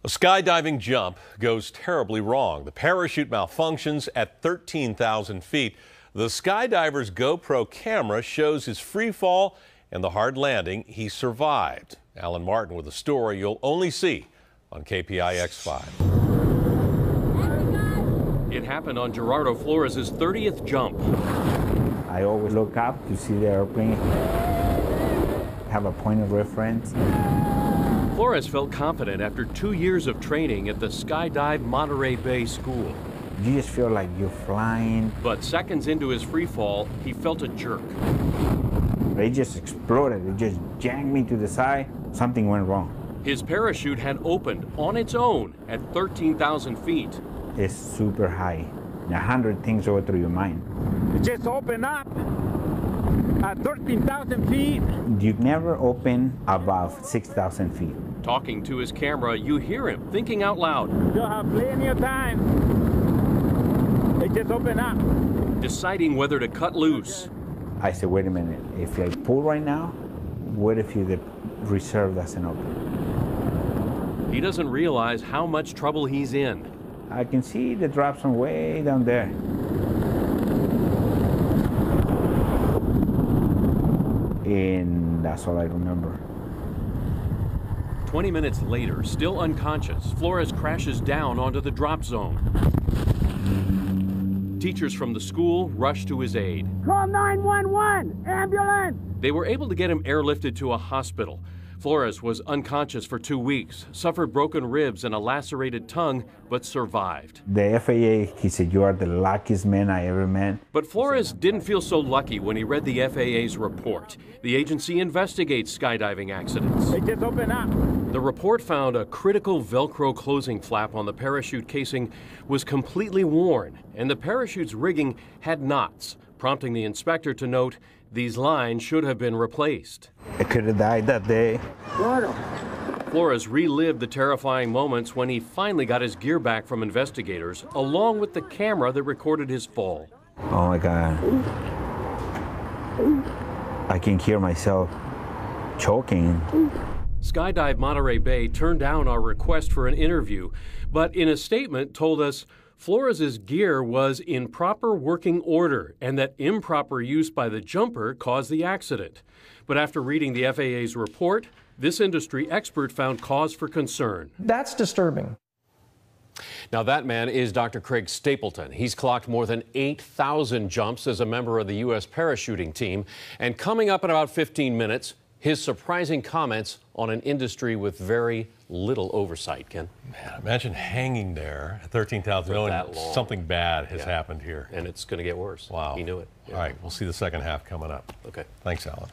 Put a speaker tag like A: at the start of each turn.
A: A skydiving jump goes terribly wrong. The parachute malfunctions at 13,000 feet. The skydiver's GoPro camera shows his free fall and the hard landing. He survived. Alan Martin with a story you'll only see on KPIX5.
B: It happened on Gerardo Flores' 30th jump.
C: I always look up to see the airplane, have a point of reference.
B: Flores felt confident after 2 years of training at the Skydive Monterey Bay School.
C: You just feel like you're flying.
B: But seconds into his free fall, he felt a jerk.
C: It just exploded. It just janked me to the side. Something went wrong.
B: His parachute had opened on its own at 13,000 feet.
C: It's super high. 100 things go through your mind.
D: It just opened up at 13,000 feet.
C: You never open above 6,000 feet.
B: Talking to his camera, you hear him thinking out loud.
D: You'll have plenty of time. It just opened up.
B: Deciding whether to cut loose.
C: I said, wait a minute. If I pull right now, what if the reserve doesn't open?
B: He doesn't realize how much trouble he's in.
C: I can see the drop zone way down there. And that's all I remember.
B: 20 minutes later, still unconscious, Flores crashes down onto the drop zone. Teachers from the school rush to his aid.
D: Call 911, ambulance!
B: They were able to get him airlifted to a hospital. Flores was unconscious for 2 weeks, suffered broken ribs and a lacerated tongue, but survived.
C: The FAA, he said, you are the luckiest man I ever met.
B: But Flores didn't feel so lucky when he read the FAA's report. The agency investigates skydiving accidents.
D: It just opened up.
B: The report found a critical Velcro closing flap on the parachute casing was completely worn, and the parachute's rigging had knots, prompting the inspector to note these lines should have been replaced.
C: I could have died that day.
B: Flores relived the terrifying moments when he finally got his gear back from investigators, along with the camera that recorded his fall.
C: Oh my God. I can hear myself choking.
B: Skydive Monterey Bay turned down our request for an interview, but in a statement told us Flores' gear was in proper working order and that improper use by the jumper caused the accident. But after reading the FAA's report, this industry expert found cause for concern.
E: That's disturbing.
A: Now that man is Dr. Craig Stapleton. He's clocked more than 8,000 jumps as a member of the U.S. parachuting team. And coming up in about 15 minutes, his surprising comments on an industry with very little oversight, Ken. Man, imagine hanging there at 13,000 knowing something bad has happened here.
B: And it's going to get worse.
A: Wow.
B: He knew it.
A: All right, we'll see the second half coming up.
B: Okay.
A: Thanks, Alan.